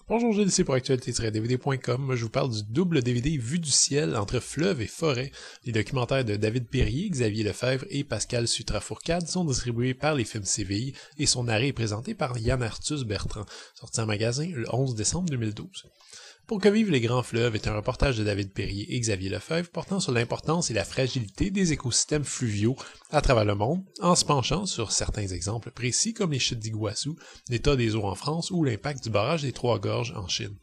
Bonjour, Gilles, c'est pour actualité-dvd.com. Je vous parle du double DVD Vue du ciel entre fleuve et forêt. Les documentaires de David Perrier, Xavier Lefebvre et Pascal Sutra-Fourcade sont distribués par les films CVI et son arrêt est présenté par Yann Arthus Bertrand, sorti en magasin le 11 décembre 2012. Pour que vivent les grands fleuves est un reportage de David Perrier et Xavier Lefebvre portant sur l'importance et la fragilité des écosystèmes fluviaux à travers le monde, en se penchant sur certains exemples précis comme les chutes d'Iguassou, l'état des eaux en France ou l'impact du barrage des Trois-Gorges en Chine.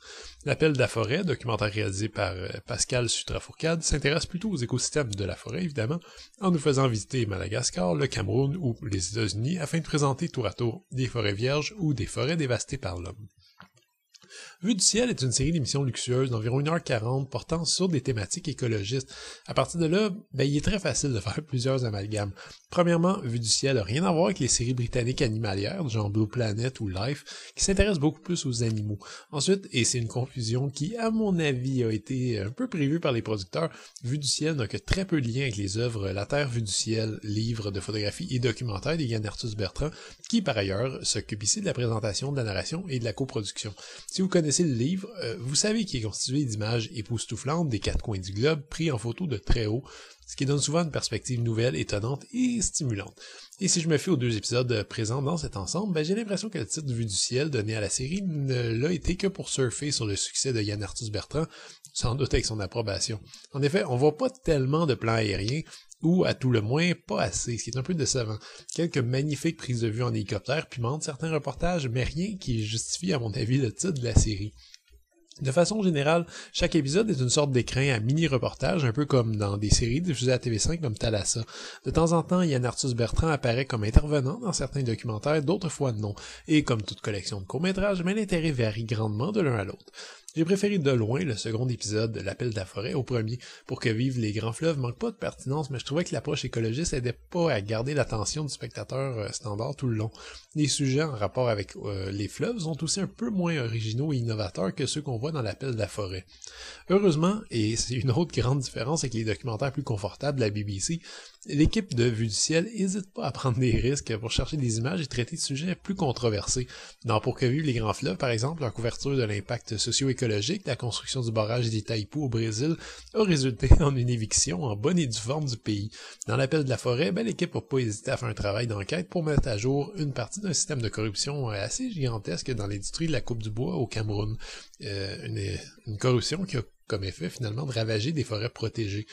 L'appel de la forêt, documentaire réalisé par Pascal Sutra-Fourcade, s'intéresse plutôt aux écosystèmes de la forêt, évidemment, en nous faisant visiter Madagascar, le Cameroun ou les États-Unis afin de présenter tour à tour des forêts vierges ou des forêts dévastées par l'homme. Vue du ciel est une série d'émissions luxueuses d'environ 1h40 portant sur des thématiques écologistes. À partir de là, il est très facile de faire plusieurs amalgames. Premièrement, Vue du ciel n'a rien à voir avec les séries britanniques animalières, genre Blue Planet ou Life, qui s'intéressent beaucoup plus aux animaux. Ensuite, et c'est une confusion qui, à mon avis, a été un peu prévue par les producteurs, Vue du ciel n'a que très peu de lien avec les œuvres La Terre vue du ciel, livre de photographie et documentaire de Yann Arthus Bertrand, qui, par ailleurs, s'occupe ici de la présentation, de la narration et de la coproduction. Si vous connaissez le livre, vous savez qu'il est constitué d'images époustouflantes des quatre coins du globe pris en photo de très haut, ce qui donne souvent une perspective nouvelle, étonnante et stimulante. Et si je me fie aux deux épisodes présents dans cet ensemble, j'ai l'impression que le titre Vue du ciel donné à la série ne l'a été que pour surfer sur le succès de Yann Arthus Bertrand, sans doute avec son approbation. En effet, on voit pas tellement de plans aériens, ou à tout le moins pas assez, ce qui est un peu décevant. Quelques magnifiques prises de vue en hélicoptère pimentent certains reportages, mais rien qui justifie à mon avis le titre de la série. De façon générale, chaque épisode est une sorte d'écrin à mini-reportage, un peu comme dans des séries diffusées à TV5 comme Thalassa. De temps en temps, Yann Arthus Bertrand apparaît comme intervenant dans certains documentaires, d'autres fois non. Et comme toute collection de courts-métrages, mais l'intérêt varie grandement de l'un à l'autre. J'ai préféré de loin le second épisode de L'appel de la forêt au premier. Pour que vivent les grands fleuves manque pas de pertinence, mais je trouvais que l'approche écologiste aidait pas à garder l'attention du spectateur standard tout le long. Les sujets en rapport avec les fleuves sont aussi un peu moins originaux et innovateurs que ceux qu'on voit dans L'appel de la forêt. Heureusement, et c'est une autre grande différence avec les documentaires plus confortables de la BBC, l'équipe de Vue du ciel n'hésite pas à prendre des risques pour chercher des images et traiter de sujets plus controversés. Dans Pour que vivent les grands fleuves, par exemple, leur couverture de l'impact socio-écologique de la construction du barrage d'Itaipu au Brésil a résulté en une éviction en bonne et due forme du pays. Dans L'appel de la forêt, l'équipe n'a pas hésité à faire un travail d'enquête pour mettre à jour une partie d'un système de corruption assez gigantesque dans l'industrie de la coupe du bois au Cameroun. Une corruption qui a comme effet finalement de ravager des forêts protégées.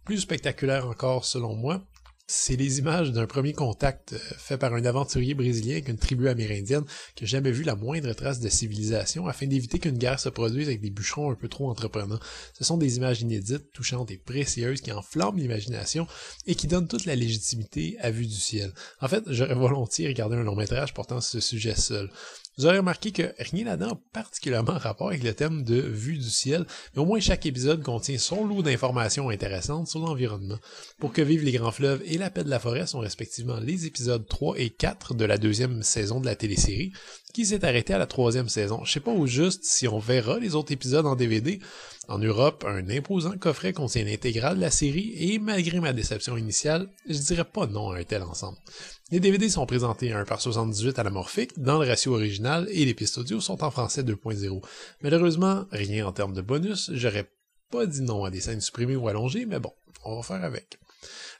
Plus spectaculaire encore selon moi, c'est les images d'un premier contact fait par un aventurier brésilien avec une tribu amérindienne qui n'a jamais vu la moindre trace de civilisation afin d'éviter qu'une guerre se produise avec des bûcherons un peu trop entreprenants. Ce sont des images inédites, touchantes et précieuses qui enflamment l'imagination et qui donnent toute la légitimité à Vue du ciel. En fait, j'aurais volontiers regardé un long-métrage portant ce sujet seul. Vous aurez remarqué que rien là-dedans n'a particulièrement rapport avec le thème de Vue du ciel, mais au moins chaque épisode contient son lot d'informations intéressantes sur l'environnement. Pour que vivent les grands fleuves et L'appel de la forêt sont respectivement les épisodes 3 et 4 de la deuxième saison de la télésérie, qui s'est arrêtée à la troisième saison. Je sais pas au juste si on verra les autres épisodes en DVD. En Europe, un imposant coffret contient l'intégrale de la série et malgré ma déception initiale, je dirais pas non à un tel ensemble. Les DVD sont présentés à 1/78 anamorphique dans le ratio original et les pistes audio sont en français 2.0. Malheureusement, rien en termes de bonus, j'aurais pas dit non à des scènes supprimées ou allongées, mais bon, on va faire avec.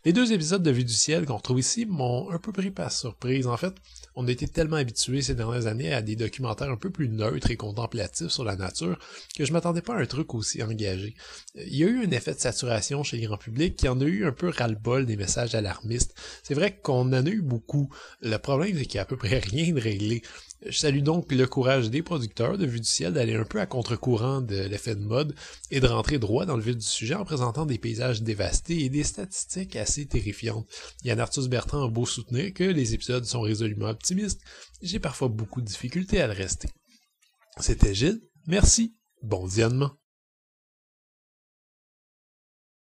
Les deux épisodes de Vue du ciel qu'on retrouve ici m'ont un peu pris par surprise. En fait, on a été tellement habitués ces dernières années à des documentaires un peu plus neutres et contemplatifs sur la nature que je m'attendais pas à un truc aussi engagé. Il y a eu un effet de saturation chez le grand public qui en a eu un peu ras-le-bol des messages alarmistes. C'est vrai qu'on en a eu beaucoup. Le problème, c'est qu'il y a à peu près rien de réglé. Je salue donc le courage des producteurs de Vue du ciel d'aller un peu à contre-courant de l'effet de mode et de rentrer droit dans le vif du sujet en présentant des paysages dévastés et des statistiques assez terrifiantes. Yann Arthus Bertrand a beau soutenir que les épisodes sont résolument optimistes, j'ai parfois beaucoup de difficultés à le rester. C'était Gilles, merci, bon visionnement.